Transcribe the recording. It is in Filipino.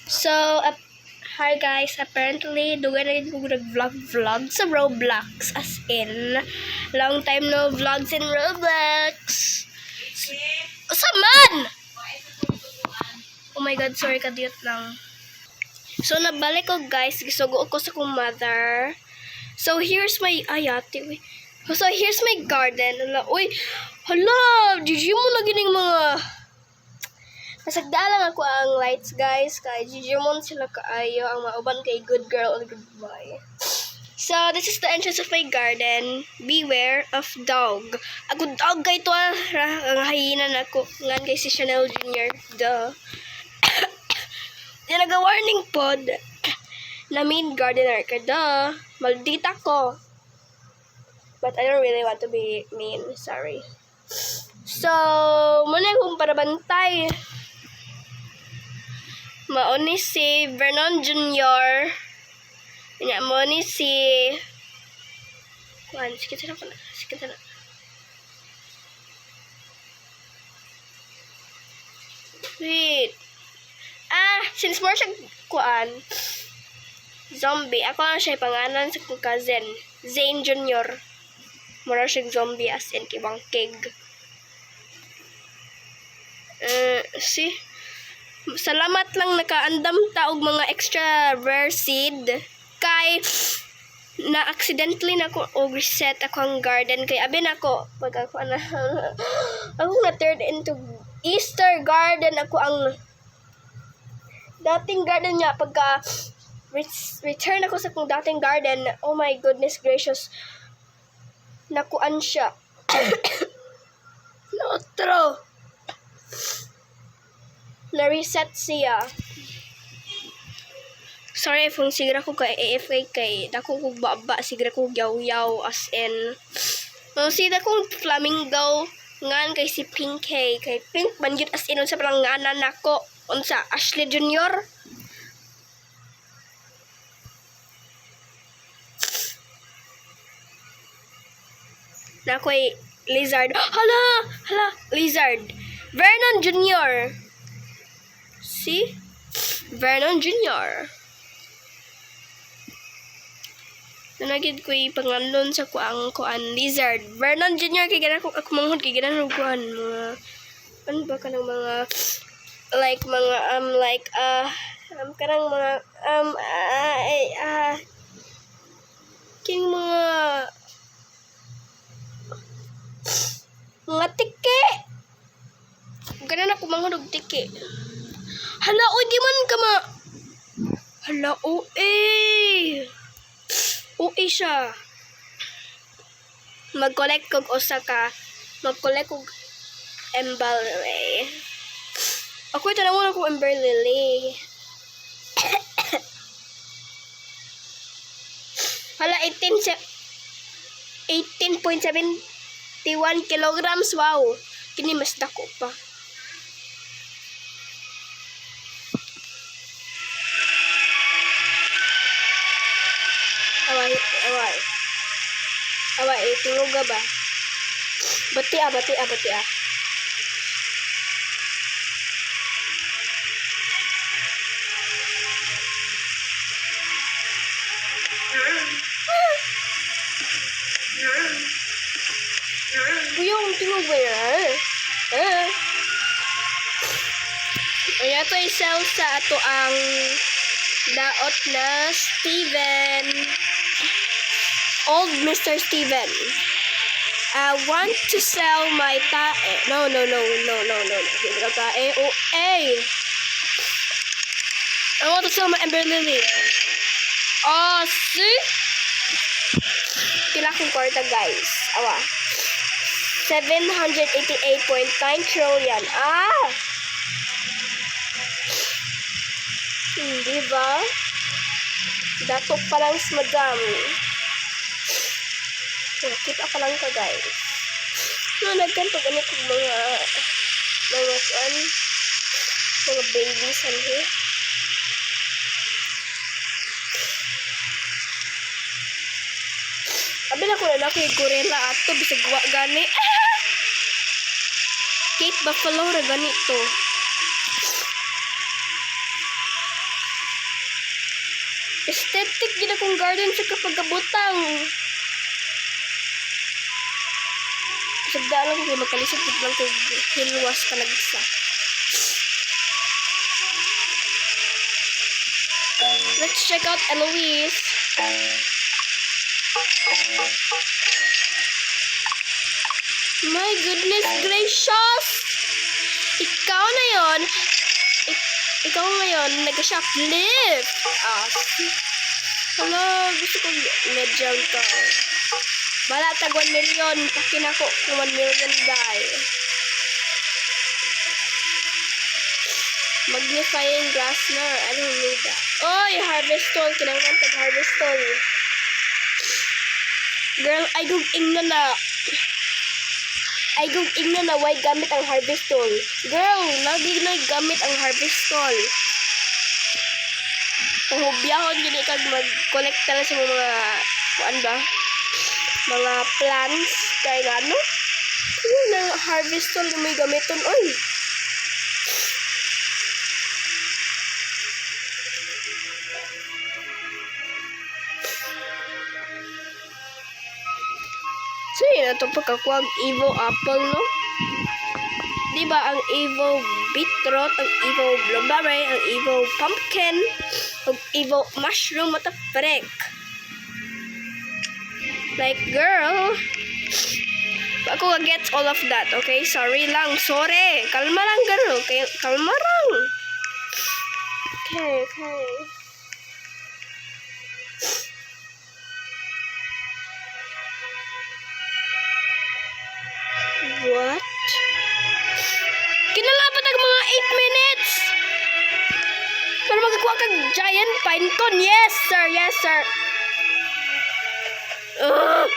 So, hi guys, apparently, dugan na rin ko nag-vlog sa Roblox. As in, long time no vlogs in Roblox. Saman! Oh my god, sorry, kadiyot lang. So, nabalik ko guys, gisugo ko sa kong mother. So, here's my, ayati, so, here's my garden. Hala, Gigi mo na gining mga... Nasagdaan lang ako ang lights guys, kay Digimon sila kaayo, ang mauban kay good girl or good boy. So, this is the entrance of my garden. Beware of dog. Ako dog kay to ang hayinan ako. Ngan kay si Chanel Jr. Duh. Yan naga-warning pod na main gardener ka. Duh. Maldita ko. But I don't really want to be mean. Sorry. So, muna kong parabantay. Mauni si Vernon Jr. Nya mo ni si Juan, sige na. Wait. Since more siya kuan zombie, ako lang siya pangalan sa kong cousin, Zane Jr. Mura siya zombie as in kibang keg. See? Salamat lang nakaandam ta og mga extra rare seed kay na accidentally na ko og reset ako ang garden kay abi na ako pag ako na ako na turned into Easter garden ako ang dating garden niya pagka return ako sa kong dating garden. Oh my goodness gracious, nakuan siya. Lotro na-reset siya. Sorry kung sigra ko kay AFK kay dako kog baba, sigra ko yaw-yaw as in. Sida kong flamingo ngan kay si Pink kay Pink banjut as in unsa parang nganan nako unsa Ashley Jr. Nakoy lizard. Hala lizard. Vernon Jr. See? Vernon Jr. Nanagid ko pangalan sa kuang lizard. Vernon Jr. kay gana ko ako manghod kay gana kuan mga ano ba kanang mga kanang mga king mga tike. Gana na ko manghod og tike. Hala, di man ka ma... Hala, OA siya. Mag-collect kog usa ka. Mag-collect kog Ember Lily. Ako tanawon ako Ember Lily. Hala, 18.71 kilograms. Wow. Kini mas dako pa. Away, tulog ba? Bati ah. Kuyong tulog ba yan? Ayan ito isel sa ato ang daot na Steven. Old Mr. Steven. I want to sell my tae. No. Tae. I want to sell my Ember Lily. See? Pila kong kwarta, guys. 788.9 trillion. Hindi ba? Datok pa lang sa madam. Kita ka lang ka guys. Nagkanto ganit kong mga babies here. Abi na ko na yung gorilla ato bisag wa gani. Cape Buffalo ra ganito. Aesthetic gid akong garden sa kapagkabutang. Sagda lang ko kay makalisod gid lang kay hilwas pa nagsa. Let's check out Eloise. My goodness gracious! Ikaw na yon. Ikaw ngayon nag-shoplift. Hello, gusto kong medium to. Bala tag 1 million. Pakin ako kung 1 million guy. Magnifying glass na. I don't need that. Oy, harvest tool. Kinanglan tag harvest tool. Girl, ay gug ingno na. Ay gug ingno na why gamit ang harvest tool. Girl, lagi na gamit ang harvest tool. Pahubiyahon gini kag mag-collect na sa mga kuan ba? Mga plants kay ano? Yung harvest tool na may gamiton oy. So, yun ito pagkakuha ang Evo apple, no? Diba, ang Evo beetroot, ang Evo blueberry, ang Evo pumpkin, ang Evo mushroom, what the frick? Like, girl, ako gets all of that, okay? Sorry lang, sorry. Kalma lang, girl, okay? Kalma lang. Okay, okay. What? Kinalapat ang mga 8 minutes! Para magkakuha kag giant pine cone. Yes, sir. Yes, sir. Ugh!